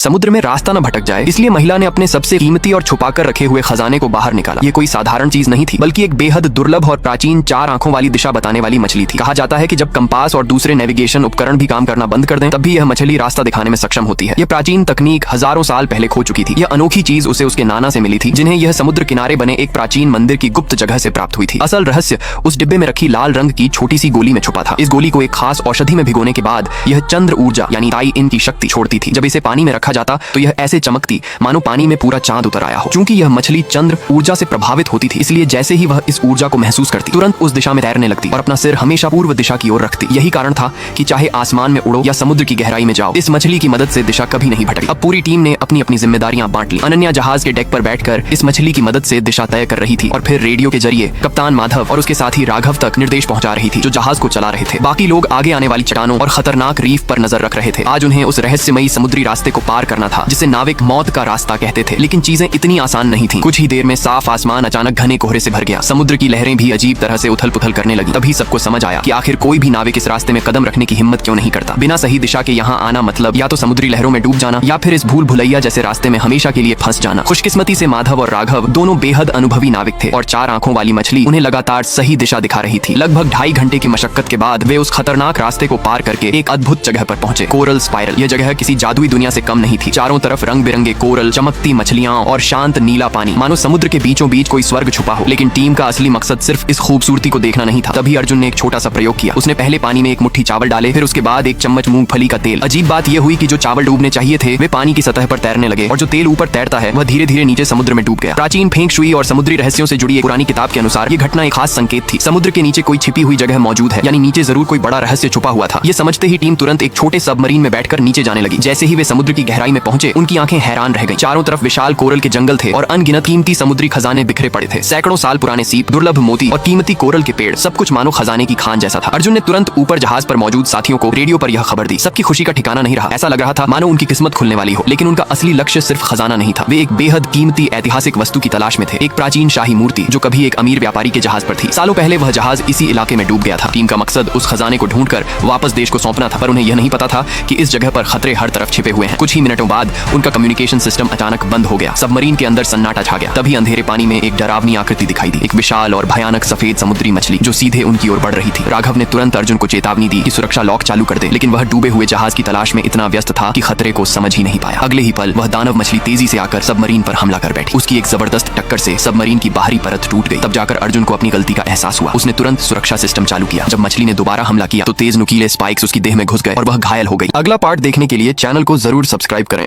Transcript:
समुद्र में रास्ता न भटक जाए, इसलिए महिला ने अपने सबसे कीमती और छुपाकर रखे हुए खजाने को बाहर निकाला। ये कोई साधारण चीज नहीं थी, बल्कि एक बेहद दुर्लभ और प्राचीन 4 आंखों वाली दिशा बताने वाली मछली थी। कहा जाता है कि जब कंपास और दूसरे नेविगेशन उपकरण भी काम करना बंद कर दें, तब भी यह मछली रास्ता दिखाने में सक्षम होती है। यह प्राचीन तकनीक हजारों साल पहले खो चुकी थी। यह अनोखी चीज उसे उसके नाना से मिली थी, जिन्हें यह समुद्र किनारे बने एक प्राचीन मंदिर की गुप्त जगह से प्राप्त हुई थी। असल रहस्य उस डिब्बे में रखी लाल रंग की छोटी सी गोली में छुपा था। इस गोली को एक खास औषधि में भिगोने के बाद यह चंद्र ऊर्जा यानी ताई इन की शक्ति छोड़ती थी। जब इसे पानी में रखा जाता तो यह ऐसे चमकती मानो पानी में पूरा चांद उतर आया हो। चूंकि यह मछली चंद्र ऊर्जा से प्रभावित होती थी, इसलिए जैसे ही वह इस ऊर्जा को महसूस करती, तुरंत उस दिशा में तैरने लगती और अपना सिर हमेशा पूर्व दिशा की ओर रखती। यही कारण था कि चाहे आसमान में उड़ो या समुद्र की गहराई में जाओ, इस मछली की मदद से दिशा कभी नहीं भटकी। अब पूरी टीम ने अपनी अपनी जिम्मेदारियां बांट ली। अनन्या जहाज के डेक पर बैठकर इस मछली की मदद से दिशा तय कर रही थी और फिर रेडियो के जरिए कप्तान माधव और उसके साथी राघव तक निर्देश पहुंचा रही थी, जो जहाज को चला रहे थे। बाकी लोग आगे आने वाली चट्टानों और खतरनाक रीफ पर नजर रख रहे थे। आज उन्हें उस रहस्यमयी समुद्री रास्ते को पार करना था, जिसे नाविक मौत का रास्ता कहते थे। लेकिन चीजें इतनी आसान नहीं थीं। कुछ ही देर में साफ आसमान अचानक घने कोहरे से भर गया। समुद्र की लहरें भी अजीब तरह से उथल पुथल करने लगी। तभी सबको समझ आया कि आखिर कोई भी नाविक इस रास्ते में कदम रखने की हिम्मत क्यों नहीं करता। बिना सही दिशा के यहाँ आना मतलब या तो समुद्री लहरों में डूब जाना या फिर इस भूल भुलैया जैसे रास्ते में हमेशा के लिए फंस जाना। खुशकिस्मती से माधव और राघव दोनों बेहद अनुभवी नाविक थे और 4 आंखों वाली मछली उन्हें लगातार सही दिशा दिखा रही थी। लगभग 2.5 घंटे की मशक्कत के बाद वे उस खतरनाक रास्ते को पार करके एक अद्भुत जगह पर पहुंचे, कोरल स्पाइरल। यह जगह किसी जादुई दुनिया से कम नहीं थी। चारों तरफ रंग बिरंगे कोरल, चमकती मछलियां और शांत नीला पानी, मानो समुद्र के बीचों बीच कोई स्वर्ग छुपा हो। लेकिन टीम का असली मकसद सिर्फ इस खूबसूरती को देखना नहीं था। तभी अर्जुन ने एक छोटा सा प्रयोग किया। उसने पहले पानी में एक मुट्ठी चावल डाले, फिर उसके बाद 1 चम्मच मूंगफली का तेल। अजीब बात यह हुई कि जो चावल डूबने चाहिए थे वे पानी की सतह पर तैरने लगे और जो तेल ऊपर तैरता है वह धीरे धीरे नीचे समुद्र में डूब गया। प्राचीन फेंग शुई और समुद्री रहस्यों से जुड़ी एक पुरानी किताब के अनुसार ये घटना एक खास संकेत थी। समुद्र के नीचे कोई छिपी हुई जगह मौजूद है, यानी नीचे जरूर कोई बड़ा रहस्य छुपा हुआ था। ये समझते ही टीम तुरंत एक छोटे सबमरीन में बैठकर नीचे जाने लगी। जैसे ही वे समुद्र की गहराई में पहुंचे, उनकी आंखें हैरान रह गईं। चारों तरफ विशाल कोरल के जंगल थे और अनगिनत कीमती समुद्री खजाने बिखरे पड़े थे। सैकड़ों साल पुराने सीप, दुर्लभ मोती और कीमती कोरल के पेड़, सब कुछ मानो खजाने की खान जैसा था। अर्जुन ने तुरंत ऊपर जहाज पर मौजूद साथियों को रेडियो पर यह खबर दी। सबकी खुशी का ठिकाना नहीं रहा। ऐसा लग रहा था मानो उनकी किस्मत खुलने वाली हो। लेकिन उनका असली लक्ष्य सिर्फ खजाना नहीं था। वे एक बेहद कीमती ऐतिहासिक वस्तु की तलाश में थे। एक प्राचीन शाही मूर्ति जो कभी एक अमीर व्यापारी के जहाज पर थी। सालों पहले वह जहाज इसी इलाके में डूब गया था। टीम का मकसद उस खजाने को ढूंढकर वापस देश को सौंपना था, पर उन्हें यह नहीं पता था कि इस जगह पर खतरे हर तरफ छिपे हुए हैं। कुछ ही मिनटों बाद उनका कम्युनिकेशन सिस्टम अचानक बंद हो गया। सबमरीन के अंदर सन्नाटा छा गया। तभी अंधेरे पानी में एक डरावनी आकृति दिखाई दी। एक विशाल और भयानक सफेद समुद्री मछली जो सीधे उनकी ओर बढ़ रही थी। राघव ने तुरंत अर्जुन को चेतावनी दी कि सुरक्षा लॉक चालू कर दे, लेकिन वह डूबे हुए जहाज की तलाश में इतना व्यस्त था कि खतरे को समझ ही नहीं पाया। अगले ही पल वह दानव मछली तेजी से आकर सबमरीन पर हमला कर बैठी। उसकी एक जबरदस्त टक्कर से सबमरीन की बाहरी परत टूट गई। तब जाकर अर्जुन को अपनी गलती का एहसास हुआ। उसने तुरंत सुरक्षा सिस्टम चालू किया। जब मछली ने दोबारा हमला किया तो तेज नुकीले स्पाइक्स उसकी देह में घुस गए और वह घायल हो गई। अगला पार्ट देखने के लिए चैनल को जरूर सब्सक्राइब करें।